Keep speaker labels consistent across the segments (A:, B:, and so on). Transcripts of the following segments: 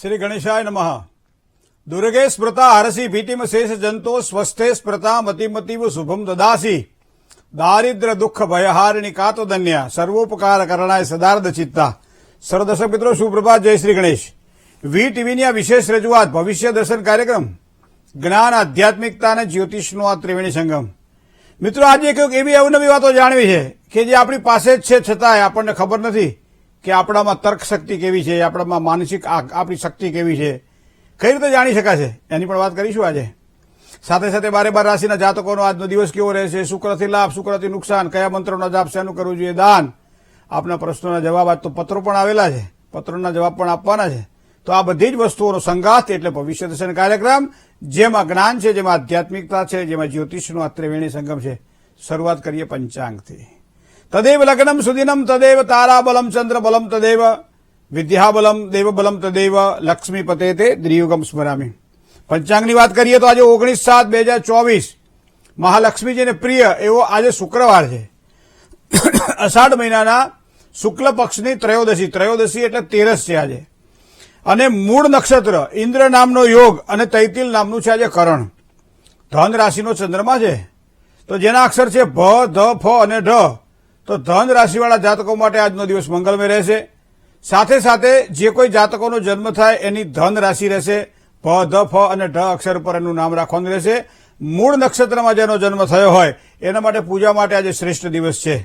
A: श्री गणेशाय नमः। दुर्गे स्मृता हरसि भीतिम शेष जंतो स्वस्थे स्मृता मतिमतीव शुभम ददासी दारिद्र दुख भयहारिणी कातो धन्य सर्वोपकार करणाय सदार्थ चित्ता। सर्व दर्शक मित्रों सुप्रभात, जय श्री गणेश। વી ટીવીની આ વિશેષ રજૂઆત ભવિષ્ય દર્શન કાર્યક્રમ જ્ઞાન આધ્યાત્મિકતા અને જ્યોતિષનો આ ત્રિવેણી સંગમ। મિત્રો આજે એક એવી અવનવી વાતો જાણવી છે કે જે આપણી પાસે જ છે છતાંય આપણને ખબર નથી કે આપણામાં તર્ક શક્તિ કેવી છે, આપણામાં માનસિક આપણી શક્તિ કેવી છે, કઈ રીતે જાણી શકાશે એની પણ વાત કરીશું આજે। સાથે સાથે 12 રાશિના જાતકોનો આજનો દિવસ કેવો રહેશે, શુક્રથી લાભ, શુક્રથી નુકસાન, કયા મંત્રોનો જાપ, શેનું કરવું જોઈએ દાન, આપના પ્રશ્નોના જવાબ, આજ તો પત્રો પણ આવેલા છે, પત્રોના જવાબ પણ આપવાના છે। તો આ બધી જ વસ્તુઓનો સંગાથ એટલે ભવિષ્ય દર્શન કાર્યક્રમ, જેમાં જ્ઞાન છે, જેમાં આધ્યાત્મિકતા છે, જેમાં જ્યોતિષનો આ ત્રિવેણી સંગમ છે। શરૂઆત કરીએ પંચાંગથી। તદેવ લગ્નમ સુદિનમ તદેવ તારાબલમ ચંદ્રબલમ તદેવ વિદ્યાબલમ દેવબલમ તદેવ લક્ષ્મીપતે તે દ્રિયુગમ સ્મરામી। પંચાંગની વાત કરીએ તો આજે 19/7/2024 મહાલક્ષ્મીજીને પ્રિય એવો આજે શુક્રવાર છે। અષાઢ મહિનાના શુક્લ પક્ષની ત્રયોદશી એટલે 13 છે આજે, અને મૂળ નક્ષત્ર ઇન્દ્ર નામનો યોગ અને તૈતિલ નામનું છે આજે કરણ। ધન રાશિનો ચંદ્રમા છે, તો જેના અક્ષર છે ભ, ધ, ફ અને ઢ, તો ધન રાશિવાળા જાતકો માટે આજનો દિવસ મંગલમય રહેશે। સાથે સાથે જે કોઈ જાતકોનો જન્મ થાય એની ધન રાશિ રહેશે, ભ, ધ, ફ અને ઢ અક્ષર પર એનું નામ રાખવાનું રહેશે। મૂળ નક્ષત્રમાં જેનો જન્મ થયો હોય એના માટે પૂજા માટે આજે શ્રેષ્ઠ દિવસ છે।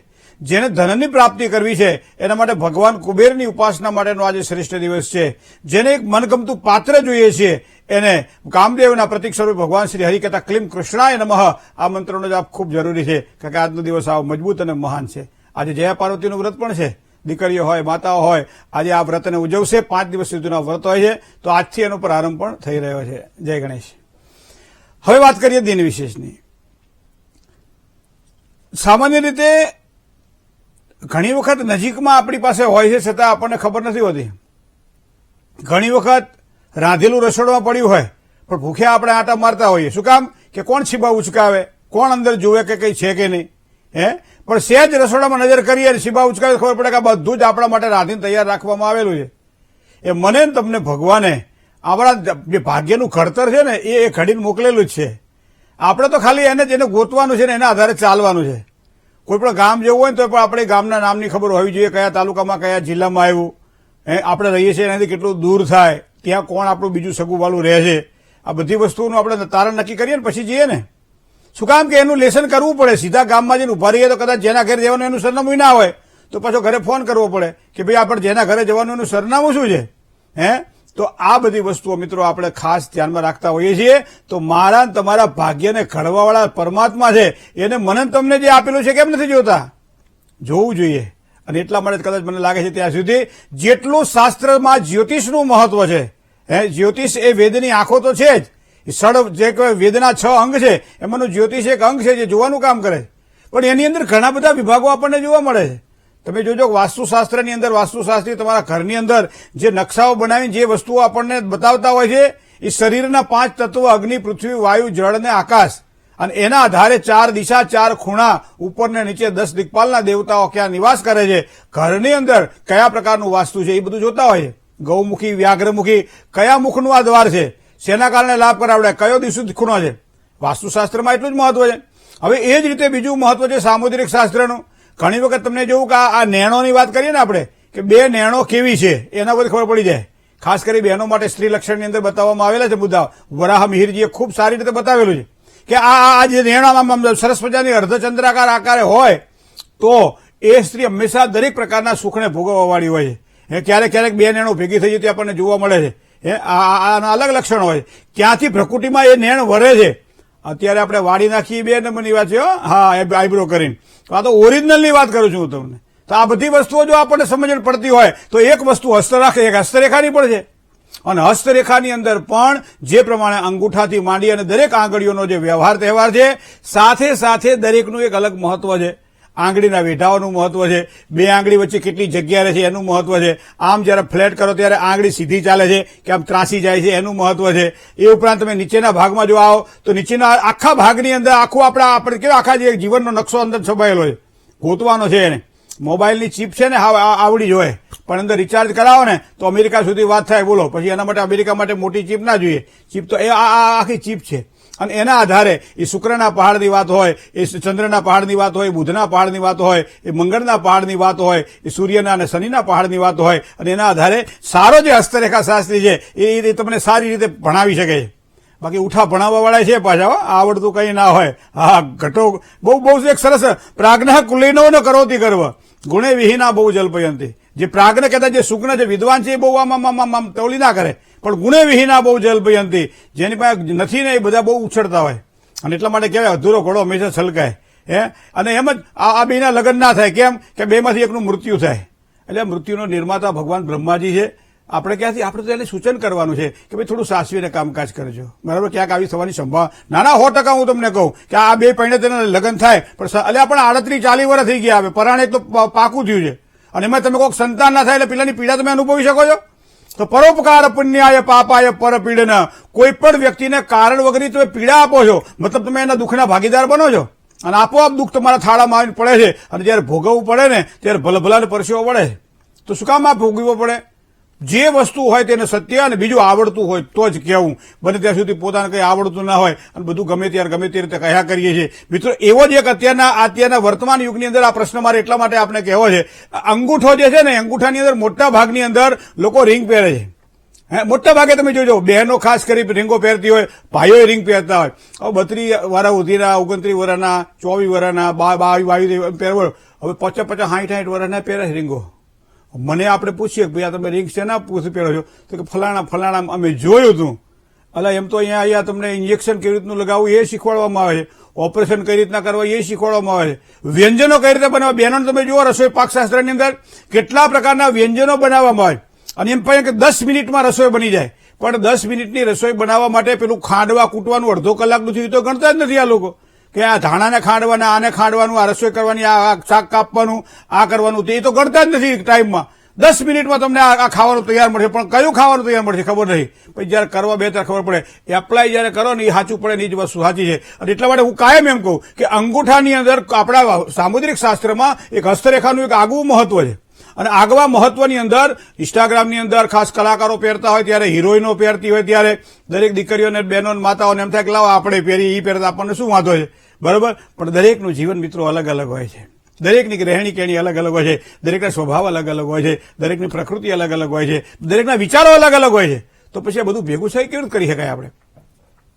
A: જેને ધનની પ્રાપ્તિ કરવી છે એના માટે ભગવાન કુબેરની ઉપાસના માટેનો આજે શ્રેષ્ઠ દિવસ છે। જેને એક મનગમતું પાત્ર જોઈએ છે એને કામદેવના પ્રતિક સ્વરૂપ ભગવાન શ્રી હરિ કહેતા ક્લીમ કૃષ્ણાય નમઃ આ મંત્રનો જાપ ખૂબ જરૂરી છે, કારણ કે આજનો દિવસ આવો મજબૂત અને મહાન છે। આજે જયા પાર્વતીનું વ્રત પણ છે, દીકરીઓ હોય, માતાઓ હોય, આજે આ વ્રતને ઉજવશે। 5 દિવસ સુધીનો વ્રત હોય છે, તો આજથી એનો પ્રારંભ પણ થઈ રહ્યો છે। જય ગણેશ। હવે વાત કરીએ દિન વિશેષની। સામાન્ય રીતે ઘણી વખત નજીકમાં આપણી પાસે હોય છે છતાં આપણને ખબર નથી હોતી। ઘણી વખત રાંધેલું રસોડામાં પડ્યું હોય પણ ભૂખ્યા આપણે આટા મારતા હોઈએ। શું કામ? કે કોણ છીબા ઉચકાવે, કોણ અંદર જુએ કે કંઈ છે કે નહીં, પણ સહેજ રસોડામાં નજર કરીએ અને છીબા ઉચકાવે ખબર પડે કે આ બધું જ આપણા માટે રાંધીને તૈયાર રાખવામાં આવેલું છે। એ મને ને તમને ભગવાને આપણા જે ભાગ્યનું ઘડતર છે ને એ ઘડીને મોકલેલું જ છે। આપણે તો ખાલી એને ગોતવાનું છે ને એના આધારે ચાલવાનું છે। કોઈ પણ ગામ જવું હોય ને તો પણ આપણે ગામના નામની ખબર હોવી જોઈએ, કયા તાલુકામાં કયા જિલ્લામાં આવ્યું, આપણે રહીએ છીએ એનાથી કેટલું દૂર થાય, ત્યાં કોણ આપણું બીજું સગું વાલું રહે છે, આ બધી વસ્તુઓનું આપણે તારણ નક્કી કરીએ ને પછી જઈએ ને। શું કામ? કે એનું લેસન કરવું પડે। સીધા ગામમાં જઈને ઉભા રહીએ તો કદાચ જેના ઘરે જવાનું એનું સરનામું ના હોય તો પાછો ઘરે ફોન કરવો પડે કે ભાઈ આપણે જેના ઘરે જવાનું એનું સરનામું શું છે, તો આ બધી વસ્તુઓ મિત્રો આપણે ખાસ ધ્યાનમાં રાખતા હોઈએ છીએ। તો મારા તમારા ભાગ્યને ઘડવાવાળા પરમાત્મા છે એને મને તમને જે આપેલું છે કેમ નથી જોતા? જોવું જોઈએ। અને એટલા માટે કદાચ મને લાગે છે ત્યાં સુધી જેટલું શાસ્ત્રમાં જ્યોતિષનું મહત્વ છે, જ્યોતિષ એ વેદની આંખો તો છે જ, જે વેદના 6 અંગ છે એમાંનું જ્યોતિષ એક અંગ છે જે જોવાનું કામ કરે, પણ એની અંદર ઘણા બધા વિભાગો આપણને જોવા મળે છે। તમે જોજો વાસ્તુશાસ્ત્રની અંદર વાસ્તુશાસ્ત્રી તમારા ઘરની અંદર જે નકશાઓ બનાવીને જે વસ્તુઓ આપણને બતાવતા હોય છે એ શરીરના 5 તત્વો અગ્નિ, પૃથ્વી, વાયુ, જળ અને આકાશ, અને એના આધારે 4 દિશા, 4 ખૂણા, ઉપર ને નીચે 10 દિક્પાલના દેવતાઓ ક્યાં નિવાસ કરે છે, ઘરની અંદર કયા પ્રકારનું વાસ્તુ છે એ બધું જોતા હોય છે। ગૌમુખી, વ્યાઘ્રમુખી, કયા મુખનું આ દ્વાર છે, શેના કારણે લાભ કરાવડે, કયો દિશુ ખૂણો છે, વાસ્તુશાસ્ત્રમાં એટલું જ મહત્વ છે। હવે એ જ રીતે બીજું મહત્વ છે સામુદ્રિક શાસ્ત્રનું। ઘણી વખત તમને જોવું કે આ નેણોની વાત કરીએ ને આપણે કે 2 નેણો કેવી છે એના પર ખબર પડી જાય। ખાસ કરી બહેનો માટે સ્ત્રી લક્ષણની અંદર બતાવવામાં આવેલા છે મુદ્દાઓ। વરાહ મિહિરજીએ ખૂબ સારી રીતે બતાવેલું છે કે આ જે નેણો સરસ મજાની અર્ધચંદ્રાકાર આકારે હોય તો એ સ્ત્રી હંમેશા દરેક પ્રકારના સુખને ભોગવવાવાળી હોય છે। ક્યારેક 2 નેણો ભેગી થઈ જતી આપણને જોવા મળે છે। આના અલગ લક્ષણ હોય, ક્યાંથી પ્રકૃતિમાં એ નેણ વરે છે। અત્યારે આપણે વાળી નાખીએ 2 નંબરની વાત છે, હા, આઈબ્રો કરીને, આ તો ઓરિજિનલની વાત કરું છું હું તમને। તો આ બધી વસ્તુઓ જો આપણને સમજણ પડતી હોય તો એક વસ્તુ હસ્તરેખાની પણ છે, અને હસ્તરેખાની અંદર પણ જે પ્રમાણે અંગૂઠાથી માંડી અને દરેક આંગળીઓનો જે વ્યવહાર તહેવાર છે, સાથે સાથે દરેકનું એક અલગ મહત્વ છે। આંગળીના વેઢાઓનું મહત્વ છે, 2 આંગળી વચ્ચે કેટલી જગ્યા રહે છે એનું મહત્વ છે, આમ જ્યારે ફ્લેટ કરો ત્યારે આંગળી સીધી ચાલે છે કે આમ ત્રાસી જાય છે એનું મહત્વ છે। એ ઉપરાંત તમે નીચેના ભાગમાં જો આવો તો નીચેના આખા ભાગની અંદર આખું આપણે કેવો આખા જે જીવનનો નકશો અંદર છપાયેલો છે, ગોતવાનો છે એને। મોબાઈલની ચીપ છે ને આવડી જોઈએ, પણ અંદર રિચાર્જ કરાવો ને તો અમેરિકા સુધી વાત થાય. બોલો, પછી એના માટે અમેરિકા માટે મોટી ચીપ ના જોઈએ. ચીપ તો એ આખી ચીપ છે. અને એના આધારે એ શુક્રના પહાડની વાત હોય, એ ચંદ્રના પહાડની વાત હોય, બુધના પહાડની વાત હોય, એ મંગળના પહાડની વાત હોય, એ સૂર્યના અને શનિના પહાડની વાત હોય, અને એના આધારે સારો જે હસ્તરેખા શાસ્ત્રી છે એ તમને સારી રીતે ભણાવી શકે છે. બાકી ઉઠા ભણાવવા વાળા છે પાછા, આવડતું કઈ ના હોય. હા, ઘટો બહુ એક સરસ પ્રાજ્ઞ કુલીનો ન કરોતી ગર્વ ગુણે વિહીના બહુ જલ્પયંતી. જે પ્રાજ્ઞ કહેતા જે સુગ્ન જે વિદ્વાન છે એ બહુ આમ તોલી ના કરે, પણ ગુણે વિહીના બહુ જલ્પયંતી. જેની પાસે નથી ને એ બધા બહુ ઉછળતા હોય. અને એટલા માટે કહેવાય અધૂરો ઘોડો હંમેશા છલકાય. અને એમ જ આ બેના લગ્ન ના થાય. કેમ કે બેમાંથી એકનું મૃત્યુ થાય. એટલે મૃત્યુનો નિર્માતા ભગવાન બ્રહ્માજી છે. આપણે ક્યાંથી આપણે તો એને સૂચન કરવાનું છે કે ભાઈ થોડું સાચવીને કામકાજ કરજો, બરાબર. ક્યાંક આવી થવાની સંભાવના ના 100% હું તમને કહું કે આ બે પૈણે તેને લગ્ન થાય, પણ એટલે આપણે 38-40 વર્ષ થઈ ગયા. હવે પરાણે તો પાકું થયું છે, અને એમાં તમે કોઈક સંતાન ના થાય એટલે પેલાની પીડા તમે અનુભવી શકો છો. તો પરોપકાર પુણ્યાય પાપાય પરપીડન. કોઈ પણ વ્યક્તિને કારણ વગરની તમે પીડા આપો છો, મતલબ તમે એના દુઃખના ભાગીદાર બનો છો, અને આપોઆપ દુઃખ તમારા થાળામાં આવીને પડે છે. અને જયારે ભોગવવું પડે ને ત્યારે ભલભલાને પરસેવો પડે છે. તો શું કામ આ ભોગવવો પડે? જે વસ્તુ હોય તેને સત્ય અને બીજું આવડતું હોય તો જ કહેવું. બને ત્યાં સુધી પોતાને કંઈ આવડતું ના હોય અને બધું ગમે ત્યારે ગમે તે રીતે કહ્યા કરીએ છીએ. મિત્રો, એવો જ એક અત્યારના વર્તમાન યુગની અંદર આ પ્રશ્ન મારે એટલા માટે આપણે કહેવો છે. અંગૂઠો જે છે ને, અંગૂઠાની અંદર મોટા ભાગની અંદર લોકો રિંગ પહેરે છે. મોટા ભાગે તમે જોજો, બહેનો ખાસ કરી રીંગો પહેરતી હોય, ભાઈઓ રિંગ પહેરતા હોય. હવે 32 વર્ષ સુધીના, 29 વર્ષના, 24 વર્ષના, 22 પહેરવો. હવે 50-50, 60 વર્ષના પહેરે રીંગો. મને આપણે પૂછીએ કે ભાઈ આ તમે રિંગ શેના પહેરો છો, તો કે ફલાણા અમે જોયું હતું. અલા, એમ તો અહીંયા તમને ઇન્જેક્શન કેવી રીતનું લગાવવું એ શીખવાડવામાં આવે છે, ઓપરેશન કઈ રીતના કરવા એ શીખવાડવામાં આવે છે, વ્યંજનો કઈ રીતે બનાવવા. બહેનોને તમે જુઓ રસોઈ પાકશાસ્ત્રની અંદર કેટલા પ્રકારના વ્યંજનો બનાવવામાં આવે, અને એમ કહે કે 10 મિનિટમાં રસોઈ બની જાય. પણ 10 મિનિટની રસોઈ બનાવવા માટે પેલું ખાંડવા કૂટવાનું અડધો કલાકનું થયું તો ગણતા જ નથી આ લોકો. કે આ ધાણાને ખાંડવાના, આને ખાંડવાનું, આ રસોઈ કરવાની, આ શાક કાપવાનું, આ કરવાનું, તે તો કરતા જ નથી ટાઈમમાં. 10 મિનિટમાં તમને આ ખાવાનું તૈયાર મળશે, પણ કયું ખાવાનું તૈયાર મળશે ખબર નહીં. પછી જયારે કરવા બે ત્યારે ખબર પડે. એપ્લાય જયારે કરો ને એ સાચું પડે ને એ જ વસ્તુ સાચી છે. અને એટલા માટે હું કાયમ એમ કહું કે અંગૂઠાની અંદર આપણા સામુદ્રિક શાસ્ત્રમાં એક હસ્તરેખાનું એક આગવું મહત્વ છે. અને આગવા મહત્વની અંદર ઇન્સ્ટાગ્રામની અંદર ખાસ કલાકારો પહેરતા હોય ત્યારે, હિરોઈનો પહેરતી હોય ત્યારે દરેક દીકરીઓને, બહેનો, માતાઓને એમ થાય કે લાવો આપણે પહેરી, એ પહેરતા આપણને શું વાંધો છે, બરોબર. પણ દરેકનું જીવન મિત્રો અલગ અલગ હોય છે. દરેકની રહેણી કેણી અલગ અલગ હોય છે, દરેકના સ્વભાવ અલગ અલગ હોય છે, દરેકની પ્રકૃતિ અલગ અલગ હોય છે, દરેકના વિચારો અલગ અલગ હોય છે. તો પછી આ બધું ભેગું થઈ કેવી રીતે કરી શકાય આપણે?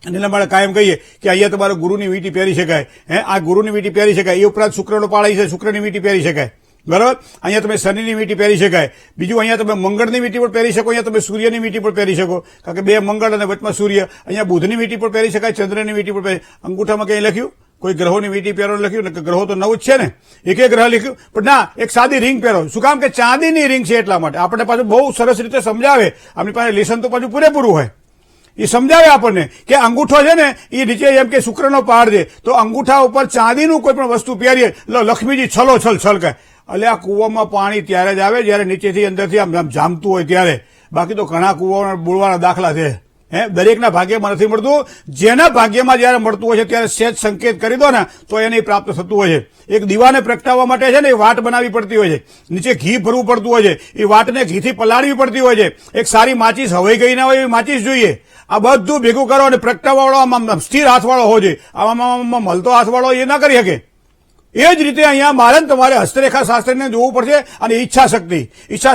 A: અને એટલા માટે કાયમ કહીએ કે અહીંયા તમારે ગુરુની વીંટી પહેરી શકાય. આ ગુરુની વીંટી પહેરી શકાય. એ ઉપરાંત શુક્રનો પાળી છે, શુક્રની વીંટી પહેરી શકાય, બરાબર. અહીંયા તમે શનિની વીંટી પહેરી શકાય. બીજું અહીંયા તમે મંગળની વીંટી પણ પહેરી શકો, અહીંયા તમે સૂર્યની વીંટી પણ પહેરી શકો, કારણ કે બે મંગળ અને વચમાં સૂર્ય. અહીંયા બુધની વીંટી પણ પહેરી શકાય, ચંદ્રની વીંટી પણ પહેરી. અંગૂઠામાં કંઈ લખ્યું? કોઈ ગ્રહોની વીંટી પહેરો લખ્યું ને? ગ્રહો તો 9 જ છે ને, એક ગ્રહ લખ્યું. પણ ના, એક સાદી રિંગ પહેરો. શું કામ? કે ચાંદીની રિંગ છે એટલા માટે. આપણે પાછું બહુ સરસ રીતે સમજાવે. આપણી પાસે લેસન તો પાછું પૂરેપૂરું હોય. એ સમજાવે આપણને કે અંગૂઠો છે ને એ નીચે એમ કે શુક્રનો પહાડ છે, તો અંગૂઠા ઉપર ચાંદીનું કોઈ પણ વસ્તુ પહેરીએ લક્ષ્મીજી છલકાય. એટલે આ કૂવામાં પાણી ત્યારે જ આવે જયારે નીચેથી અંદરથી આમ જામતું હોય ત્યારે. બાકી તો ઘણા કૂવા બોળવાના દાખલા છે. દરેકના ભાગ્યમાં નથી મળતું. જેના ભાગ્યમાં જયારે મળતું હોય છે ત્યારે સહેજ સંકેત કરી દો ને તો એને પ્રાપ્ત થતું હોય છે. એક દીવાને પ્રગટાવવા માટે છે ને એ વાટ બનાવવી પડતી હોય છે, નીચે ઘી ભરવું પડતું હોય છે, એ વાટને ઘીથી પલાળવી પડતી હોય છે. એક સારી માચીસ હવાઈ ગઈ ના હોય એવી માચીસ જોઈએ. આ બધું ભેગું કરો અને પ્રગટાવવા વાળો આમ સ્થિર હાથવાળો હોય છે. આમાં મળતો હાથવાળો એ ના કરી શકે. એ જ રીતે અહીંયા મારે તમારે હસ્તરેખા શાસ્ત્રને જોવું પડશે. અને ઈચ્છા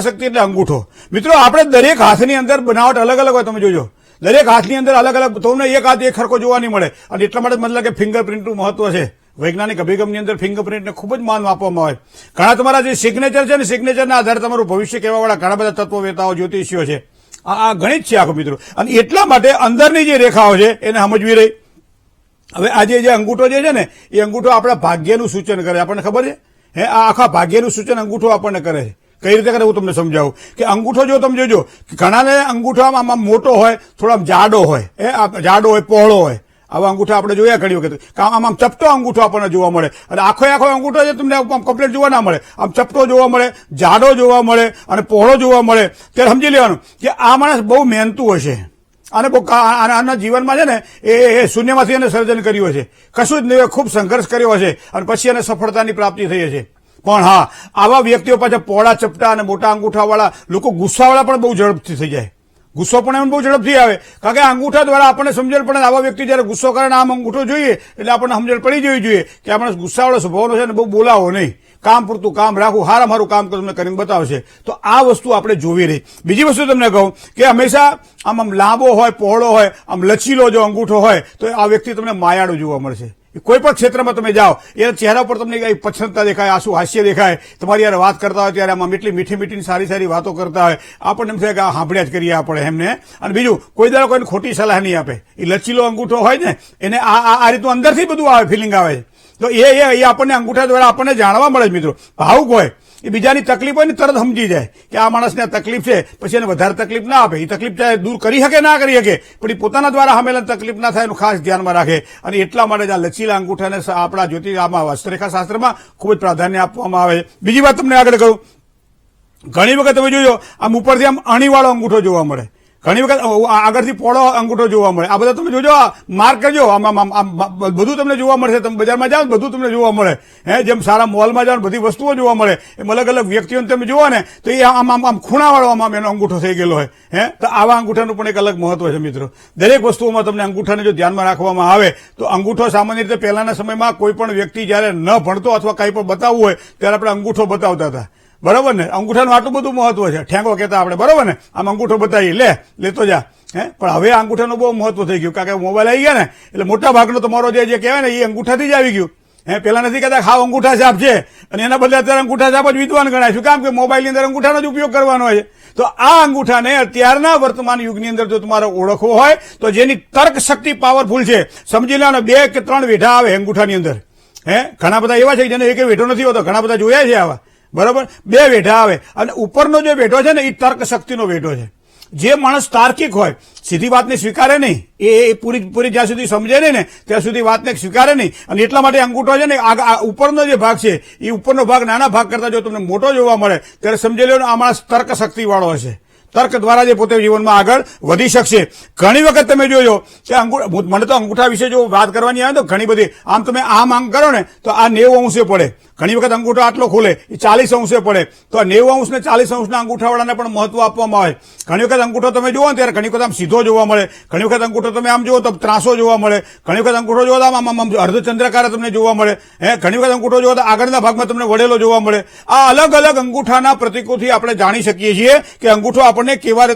A: શક્તિ એટલે અંગૂઠો. મિત્રો, આપણે દરેક હાથની અંદર બનાવટ અલગ અલગ હોય. તમે જોજો, દરેક હાથની અંદર અલગ અલગ. તમને એક હાથ એક સરખો જોવા નહીં મળે. અને એટલા માટે મતલબ કે ફિંગરપ્રિન્ટનું મહત્વ છે. વૈજ્ઞાનિક અભિગમની અંદર ફિંગરપ્રિન્ટને ખૂબ જ માન આપવામાં આવે. ઘણા તમારા જે સિગ્નેચર છે ને, સિગ્નેચરના આધારે તમારું ભવિષ્ય કહેવાવાળા ઘણા બધા તત્વવેતાઓ, જ્યોતિષીઓ છે. આ ગણિત છે આખું મિત્રો. અને એટલા માટે અંદરની જે રેખાઓ છે એને સમજવી રહી. હવે આજે જે અંગૂઠો જે છે ને, એ અંગૂઠો આપણા ભાગ્યનું સૂચન કરે. આપણને ખબર છે, આ આખા ભાગ્યનું સૂચન અંગૂઠો આપણને કરે છે. કઈ રીતે કરે હું તમને સમજાવું. કે અંગૂઠો જો તમે જોજો, ઘણાને અંગૂઠો આમ મોટો હોય, થોડો જાડો હોય, જાડો હોય, પહોળો હોય. આવા અંગૂઠા આપણે જોયા ઘણી વખત. આમ ચપટો અંગૂઠો આપણને જોવા મળે. અને આખો અંગૂઠો છે તમને કમ્પ્લીટ જોવા ના મળે. આમ ચપટો જોવા મળે, જાડો જોવા મળે અને પહોળો જોવા મળે. ત્યારે સમજી લેવાનું કે આ માણસ બહુ મહેનતું હશે. અને આના જીવનમાં છે ને એ શૂન્યમાંથી એને સર્જન કર્યું હશે. કશું જ નહીં, ખૂબ સંઘર્ષ કર્યો હશે અને પછી એને સફળતાની પ્રાપ્તિ થઈ હશે. પણ હા, આવા વ્યક્તિઓ પાછા પહોળા ચપટા અને મોટા અંગૂઠાવાળા લોકો ગુસ્સાવાળા પણ બહુ ઝડપથી થઈ જાય. ગુસ્સો પણ એમ બહુ ઝડપથી આવે, કારણ કે અંગૂઠા દ્વારા આપણને સમજણ પડે. આવા વ્યક્તિ જયારે ગુસ્સો કરે ને આમ અંગૂઠો જોઈએ એટલે આપણને સમજણ પડી જવી જોઈએ કે આપણે ગુસ્સાવાળો સ્વભાવનો છે ને બહુ બોલાવો નહીં, કામ પૂરતું કામ રાખવું, હારું કામ તમને કરીને બતાવશે. તો આ વસ્તુ આપણે જોવી રહી. બીજી વસ્તુ તમને કહું કે હંમેશા આમ લાંબો હોય, પહોળો હોય, આમ લચીલો જો અંગૂઠો હોય તો આ વ્યક્તિ તમને માયાળું જોવા મળશે. કોઈ પણ ક્ષેત્રમાં તમે જાઓ એના ચહેરા પર તમને કઈ પછંદતા દેખાય, આંસુ હાસ્ય દેખાય. તમારી યાર વાત કરતા હોય ત્યારે આમાં એટલી મીઠી મીઠી સારી સારી વાતો કરતા હોય, આપણને એમ થાય કે આ સાંભળ્યા જ કરીએ આપણે એમને. અને બીજું, કોઈ દાડો કોઈને ખોટી સલાહ નહીં આપે. એ લચીલો અંગૂઠો હોય ને એને આ રીતનું અંદરથી બધું આવે, ફિલિંગ આવે છે. તો એ આપણને અંગૂઠા દ્વારા આપણને જાણવા મળે છે મિત્રો. ભાવુક હોય, એ બીજાની તકલીફ હોય ને તરત સમજી જાય કે આ માણસને આ તકલીફ છે, પછી એને વધારે તકલીફ ના આપે. એ તકલીફ ચાહે દૂર કરી શકે ના કરી શકે, પણ એ પોતાના દ્વારા હમેલા તકલીફ ના થાય એનું ખાસ ધ્યાનમાં રાખે. અને એટલા માટે આ લચીલા અંગૂઠાને આપણા જ્યોતિષમાં હસ્તરેખા શાસ્ત્રમાં ખૂબ જ પ્રાધાન્ય આપવામાં આવે છે. બીજી વાત તમને આગળ કહું, ઘણી વખત તમે જોજો આમ ઉપરથી આમ અણીવાળો અંગૂઠો જોવા મળે, ઘણી વખત આગળથી પોળો અંગૂઠો જોવા મળે. આ બધા તમે જોજો, માર્ક કરજો, આમ બધું તમને જોવા મળશે. તમે બજારમાં જાઓ બધું તમને જોવા મળે. જેમ સારા મોલમાં જાઓ બધી વસ્તુઓ જોવા મળે. એમ અલગ અલગ વ્યક્તિઓને તમે જોવો ને તો એ આમ ખૂણાવાળો આમ એનો અંગૂઠો થઈ ગયેલો હોય. તો આવા અંગૂઠાનું પણ એક અલગ મહત્વ છે મિત્રો. દરેક વસ્તુઓમાં તમને અંગૂઠાને જો ધ્યાનમાં રાખવામાં આવે તો અંગૂઠો સામાન્ય રીતે પહેલાના સમયમાં કોઈ પણ વ્યક્તિ જયારે ન ભણતો અથવા કંઈ પણ બતાવવું હોય ત્યારે આપણે અંગૂઠો બતાવતા હતા. બરોબર ને? અંગૂઠાનું આટલું બધું મહત્વ છે. ઠેંગો કહેતા આપણે, બરોબર ને? આમ અંગૂઠો બતાવી લેતો જા. પણ હવે અંગૂઠાનું બહુ મહત્વ થઈ ગયું, કારણ કે મોબાઈલ આવી ગયા ને એટલે મોટા ભાગનો તમારો જે કહેવાય ને એ અંગૂઠાથી જ આવી ગયું. પેલા નથી કહેતા ખાવ અંગૂઠા છાપ છે, અને એના બદલે અત્યારે અંગૂઠા છાપ જ વિદ્વાન ગણાય. શું કામ? કે મોબાઈલની અંદર અંગૂઠાનો જ ઉપયોગ કરવાનો હોય છે. તો આ અંગૂઠાને અત્યારના વર્તમાન યુગની અંદર જો તમારે ઓળખવો હોય તો જેની તર્ક શક્તિ પાવરફુલ છે, સમજી લો ને 2 કે 3 વેઢા આવે અંગૂઠાની અંદર. ઘણા બધા એવા છે જેને એક વેઢો નથી હોતો, ઘણા બધા જોયા છે આવા. બરોબર, 2 વેઢા આવે અને ઉપરનો જે વેઢો છે ને એ તર્ક શક્તિનો વેઢો છે. જે માણસ તાર્કિક હોય, સીધી વાતને સ્વીકારે નહીં, એ પૂરી જ્યાં સુધી સમજે નહીં ને ત્યાં સુધી વાતને સ્વીકારે નહીં. અને એટલા માટે અંગૂઠો છે ને ઉપરનો જે ભાગ છે એ ઉપરનો ભાગ નાના ભાગ કરતા જો તમને મોટો જોવા મળે ત્યારે સમજી લો આ માણસ તર્ક શક્તિ વાળો હશે. તર્ક દ્વારા જે પોતે જીવનમાં આગળ વધી શકશે. ઘણી વખત તમે જોજો કે મને તો અંગૂઠા વિશે જો વાત કરવાની આવે તો ઘણી બધી, આમ તમે આમ કરો ને તો આ 90 અંશે પડે. ઘણી વખત અંગૂઠો આટલો ખોલે એ 40 અંશે પડે. તો આ 90 અંશ ને 40 અંશના અંગૂઠાવાળાને પણ મહત્વ આપવામાં આવે. ઘણી વખત અંગૂઠો તમે જુઓ ને ત્યારે ઘણી વખત આમ સીધો જોવા મળે, ઘણી વખત અંગૂઠો તમે આમ જુઓ તો ત્રાસો જોવા મળે, ઘણી વખત અંગૂઠો જોવો તો આમ અર્ધચંદ્રકાર તમને જોવા મળે. ઘણી વખત અંગૂઠો જોવો તો આગળના ભાગમાં તમને વળેલો જોવા મળે. આ અલગ અલગ અંગૂઠાના પ્રતીકોથી આપણે જાણી શકીએ છીએ કે અંગૂઠો આપણને કેવા,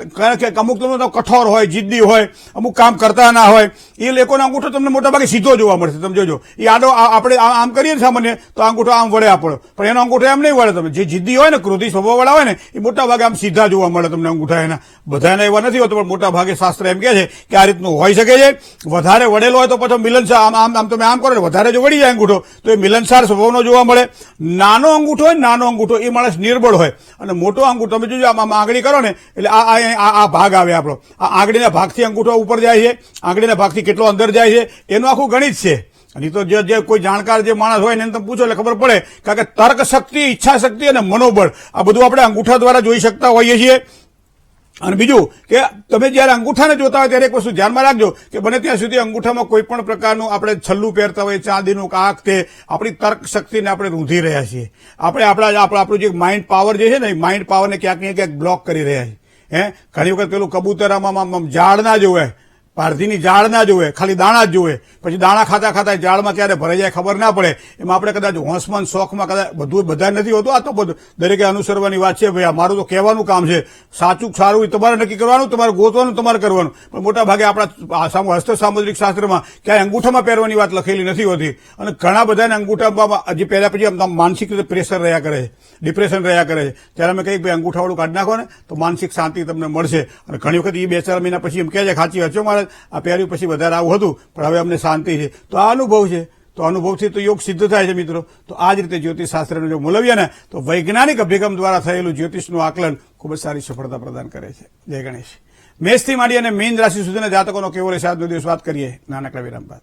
A: અમુક તમને કઠોર હોય, જિદ્દી હોય, અમુક કામ કરતા ના હોય, એ લોકોનો અંગૂઠો તમને મોટાભાગે સીધો જોવા મળશે. તમે જોજો એ આડો આપણે આમ કરીએ ને સામાન્ય તો અંગૂઠો આમ વળે આપણો, પણ એનો અંગૂઠો એમ નહીં વળે. તમે જે જિદ્દી હોય ને, ક્રોધી સ્વભાવવાળા હોય ને એ મોટા ભાગે આમ સીધા જોવા મળે તમને અંગૂઠા એના. બધાને એવા નથી હોતો, પણ મોટા ભાગે શાસ્ત્ર એમ કહે છે કે આ રીતનું હોઈ શકે છે. વધારે વડેલો હોય તો પછી મિલનસાર, આમ તમે આમ કરો ને વધારે જો વળી જાય અંગૂઠો તો એ મિલનસાર સ્વભાવનો જોવા મળે. નાનો અંગૂઠો હોય, નાનો અંગૂઠો એ માણસ નિર્બળ હોય, અને મોટો અંગૂઠો તમે જોજો આમ આંગળી કરો ને એટલે આ ભાગ આવે આપણો, આ આંગળીના ભાગથી અંગૂઠો ઉપર જાય છે, આંગળીના ભાગથી કેટલો અંદર જાય છે એનું આખું ગણિત છે. અને તો જે કોઈ જાણકાર જે માણસ હોય ને એને તમે પૂછો એટલે ખબર પડે, કારણ કે તર્ક શક્તિ, ઈચ્છા શક્તિ અને મનોબળ આ બધું આપણે અંગૂઠા દ્વારા જોઈ શકતા હોઈએ છીએ. અને બીજું કે તમે જયારે અંગૂઠાને જોતા હોય ત્યારે એક વસ્તુ ધ્યાનમાં રાખજો કે બને ત્યાં સુધી અંગૂઠામાં કોઈ પણ પ્રકારનું આપણે છલ્લું પહેરતા હોય, ચાંદીનું કાંક, તે આપણી તર્ક શક્તિને આપણે રૂંધી રહ્યા છીએ. આપણે આપણું જે માઇન્ડ પાવર જે છે ને એ માઇન્ડ પાવરને ક્યાંક ને ક્યાંક બ્લોક કરી રહ્યા છીએ. ઘણી વખત પેલું કબૂતર આમ ઝાડ ના જોવે, પારધીની ઝાડ ના જોવે, ખાલી દાણા જ જોવે, પછી દાણા ખાતા ખાતા ઝાડમાં ક્યારે ભરાઈ જાય ખબર ના પડે. એમાં આપણે કદાચ હોંશમાં શોખમાં કદાચ બધા નથી હોતું. આ તો બધું દરેકે અનુસરવાની વાત છે. ભાઈ મારું તો કહેવાનું કામ છે, સાચું સારું એ તમારે નક્કી કરવાનું, તમારે ગોતવાનું, તમારે કરવાનું. પણ મોટા ભાગે આપણા હસ્ત સામુદ્રિક શાસ્ત્રમાં ક્યાંય અંગૂઠામાં પહેરવાની વાત લખેલી નથી હોતી. અને ઘણા બધાને અંગૂઠામાં હજી પહેર્યા પછી માનસિક રીતે પ્રેશર રહ્યા કરે છે, ડિપ્રેશન રહ્યા કરે છે. ત્યારે અમે કહીએ ભાઈ અંગૂઠાવાળું કાઢી નાખો ને તો માનસિક શાંતિ તમને મળશે. અને ઘણી વખત એ 2-4 મહિના પછી એમ કહે છે સાચી વાત છે મારે આ પહેર્યું પછી વધારે આવું હતું, પણ હવે અમને શાંતિ છે. તો આ અનુભવ છે, તો અનુભવથી તો યોગ સિદ્ધ થાય છે મિત્રો. તો આ જ રીતે જ્યોતિષશાસ્ત્રને જો મૂલવીએ ને તો વૈજ્ઞાનિક અભિગમ દ્વારા થયેલું જ્યોતિષનું આકલન ખૂબ જ સારી સફળતા પ્રદાન કરે છે. જય ગણેશ. મેષથી માંડી અને મીન રાશિ સુધીના જાતકોનો કેવો રહેશે આજનો દિવસ વાત કરીએ નાનકડા વિરામ બાદ.